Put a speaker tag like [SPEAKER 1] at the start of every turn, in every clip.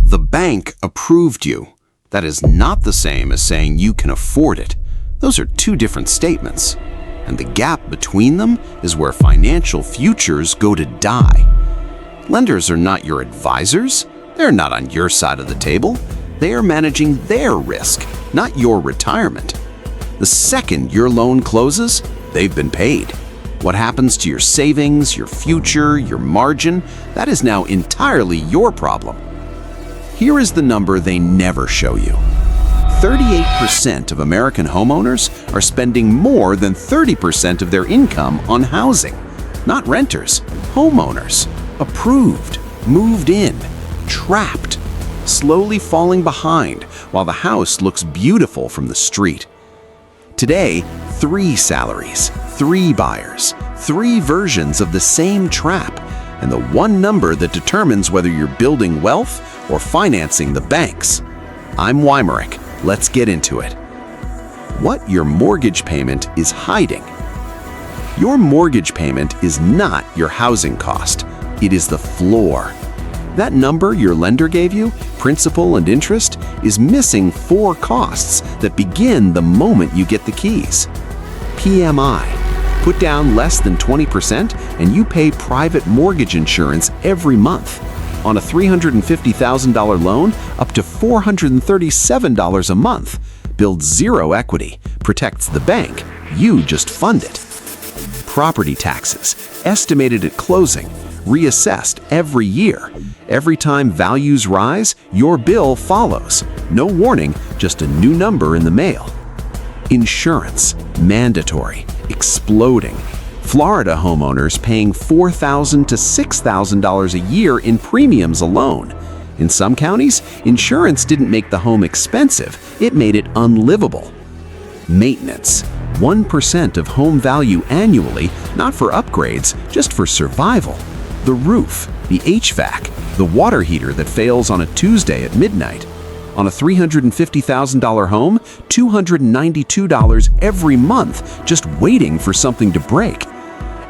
[SPEAKER 1] The bank approved you. That is not the same as saying you can afford it. Those are two different statements. And the gap between them is where financial futures go to die. Lenders are not your advisors. They're not on your side of the table. They are managing their risk, not your retirement. The second your loan closes, they've been paid. What happens to your savings, your future, your margin, that is now entirely your problem. Here is the number they never show you. 38% of American homeowners are spending more than 30% of their income on housing. Not renters, homeowners. Approved, moved in, trapped, slowly falling behind while the house looks beautiful from the street. Today, 3 salaries, 3 buyers, 3 versions of the same trap, and the one number that determines whether you're building wealth or financing the banks. I'm Whymeric. Let's get into it. What your mortgage payment is hiding. Your mortgage payment is not your housing cost. It is the floor. That number your lender gave you, principal and interest, is missing 4 costs that begin the moment you get the keys. PMI. Put down less than 20% and you pay private mortgage insurance every month. On a $350,000 loan, up to $437 a month. Builds 0 equity, protects the bank, you just fund it. Property taxes, estimated at closing, reassessed every year. Every time values rise, your bill follows. No warning, just a new number in the mail. Insurance, mandatory, exploding. Florida homeowners paying $4,000 to $6,000 a year in premiums alone. In some counties, insurance didn't make the home expensive, it made it unlivable. Maintenance, 1% of home value annually, not for upgrades, just for survival. The roof, the HVAC, the water heater that fails on a Tuesday at midnight. On a $350,000 home, $292 every month just waiting for something to break.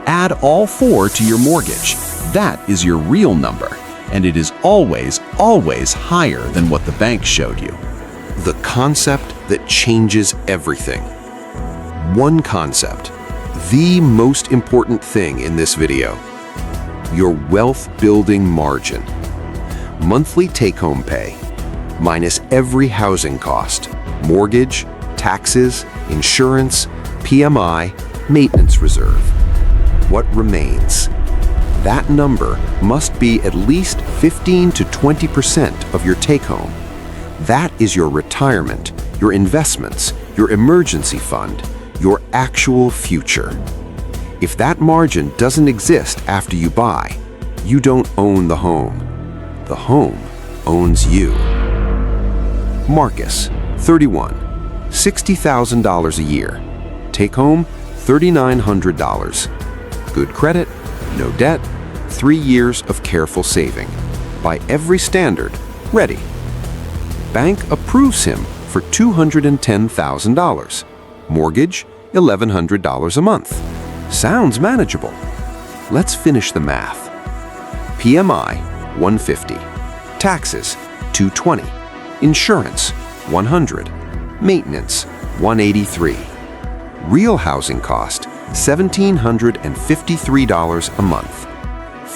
[SPEAKER 1] Add all 4 to your mortgage. That is your real number, and it is always, always higher than what the bank showed you. The concept that changes everything. One concept, the most important thing in this video. Your wealth building margin. Monthly take-home pay, minus every housing cost, mortgage, taxes, insurance, PMI, maintenance reserve. What remains? That number must be at least 15 to 20% of your take-home. That is your retirement, your investments, your emergency fund, your actual future. If that margin doesn't exist after you buy, you don't own the home. The home owns you. Marcus, 31, $60,000 a year. Take home, $3,900. Good credit, no debt, 3 years of careful saving. By every standard, ready. Bank approves him for $210,000. Mortgage, $1,100 a month. Sounds manageable. Let's finish the math. PMI, $150. Taxes, $220. Insurance, $100. Maintenance, $183. Real housing cost, $1,753 a month.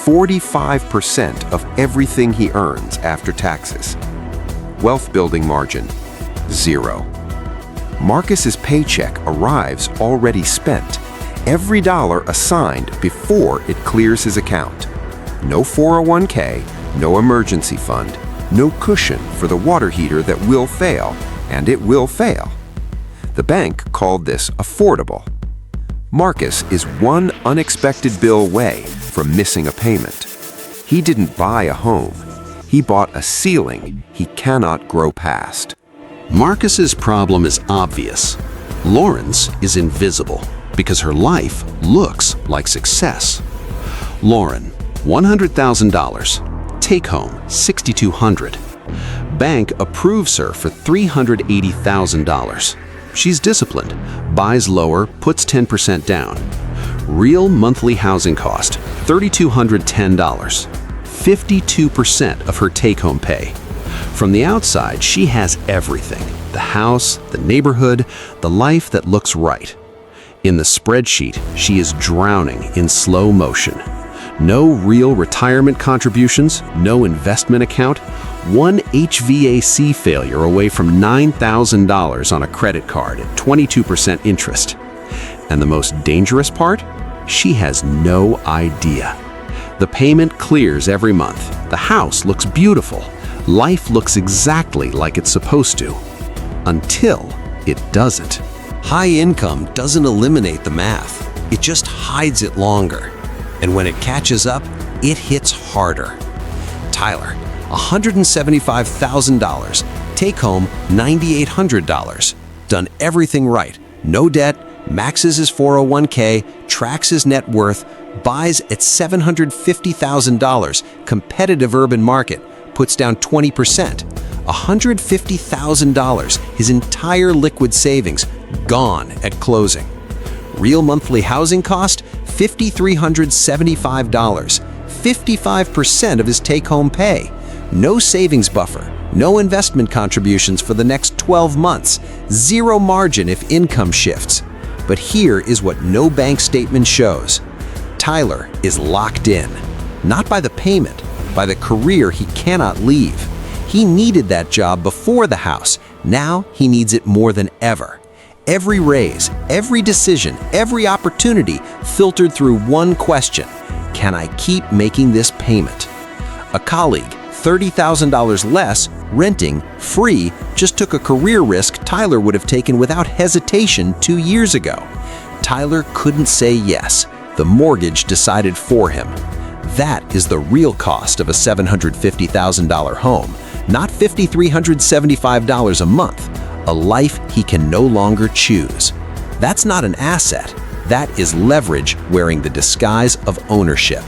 [SPEAKER 1] 45% of everything he earns after taxes. Wealth building margin, 0. Marcus's paycheck arrives already spent. Every dollar assigned before it clears his account. No 401k, no emergency fund, no cushion for the water heater that will fail, and it will fail. The bank called this affordable. Marcus is one unexpected bill away from missing a payment. He didn't buy a home. He bought a ceiling he cannot grow past. Marcus's problem is obvious. Lauren's is invisible because her life looks like success. Lauren, $100,000. Take home, $6,200. Bank approves her for $380,000. She's disciplined, buys lower, puts 10% down. Real monthly housing cost, $3,210. 52% of her take-home pay. From the outside, she has everything: the house, the neighborhood, the life that looks right. In the spreadsheet, she is drowning in slow motion. No real retirement contributions, no investment account, one HVAC failure away from $9,000 on a credit card at 22% interest. And the most dangerous part? She has no idea. The payment clears every month. The house looks beautiful. Life looks exactly like it's supposed to. Until it doesn't. High income doesn't eliminate the math. It just hides it longer. And when it catches up, it hits harder. Tyler, $175,000. Take home $9,800. Done everything right. No debt, maxes his 401k, tracks his net worth, buys at $750,000, competitive urban market, puts down 20%. $150,000, his entire liquid savings, gone at closing. Real monthly housing cost, $5,375, 55% of his take-home pay. No savings buffer, no investment contributions for the next 12 months, zero margin if income shifts. But here is what no bank statement shows. Tyler is locked in, not by the payment, by the career he cannot leave. He needed that job before the house. Now he needs it more than ever. Every raise, every decision, every opportunity filtered through one question: can I keep making this payment? A colleague, $30,000 less, renting, free, just took a career risk Tyler would have taken without hesitation 2 years ago. Tyler couldn't say yes. The mortgage decided for him. That is the real cost of a $750,000 home, not $5,375 a month, a life he can no longer choose. That's not an asset. That is leverage wearing the disguise of ownership.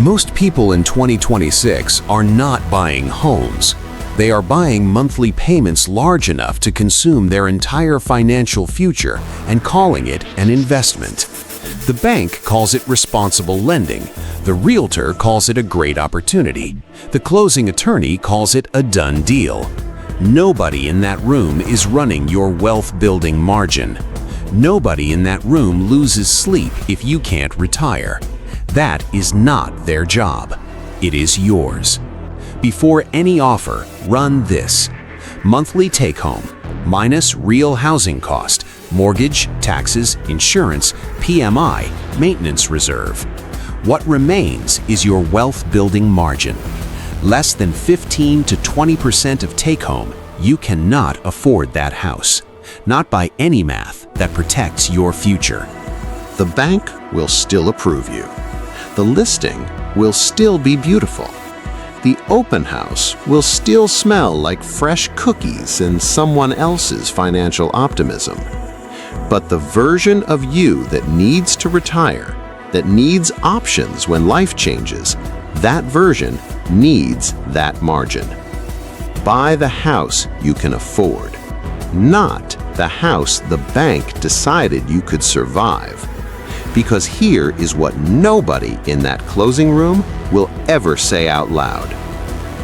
[SPEAKER 1] Most people in 2026 are not buying homes. They are buying monthly payments large enough to consume their entire financial future and calling it an investment. The bank calls it responsible lending. The realtor calls it a great opportunity. The closing attorney calls it a done deal. Nobody in that room is running your wealth-building margin. Nobody in that room loses sleep if you can't retire. That is not their job. It is yours. Before any offer, run this. Monthly take-home, minus real housing cost, mortgage, taxes, insurance, PMI, maintenance reserve. What remains is your wealth-building margin. Less than 15 to 20% of take-home, you cannot afford that house. Not by any math that protects your future. The bank will still approve you. The listing will still be beautiful. The open house will still smell like fresh cookies and someone else's financial optimism. But the version of you that needs to retire, that needs options when life changes, that version needs that margin. Buy the house you can afford, not the house the bank decided you could survive. Because here is what nobody in that closing room will ever say out loud.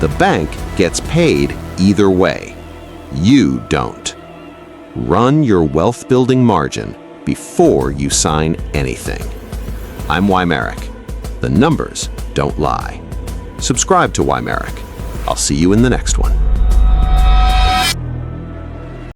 [SPEAKER 1] The bank gets paid either way. You don't. Run your wealth-building margin before you sign anything. I'm Whymeric. The numbers don't lie. Subscribe to Whymeric. I'll see you in the next one.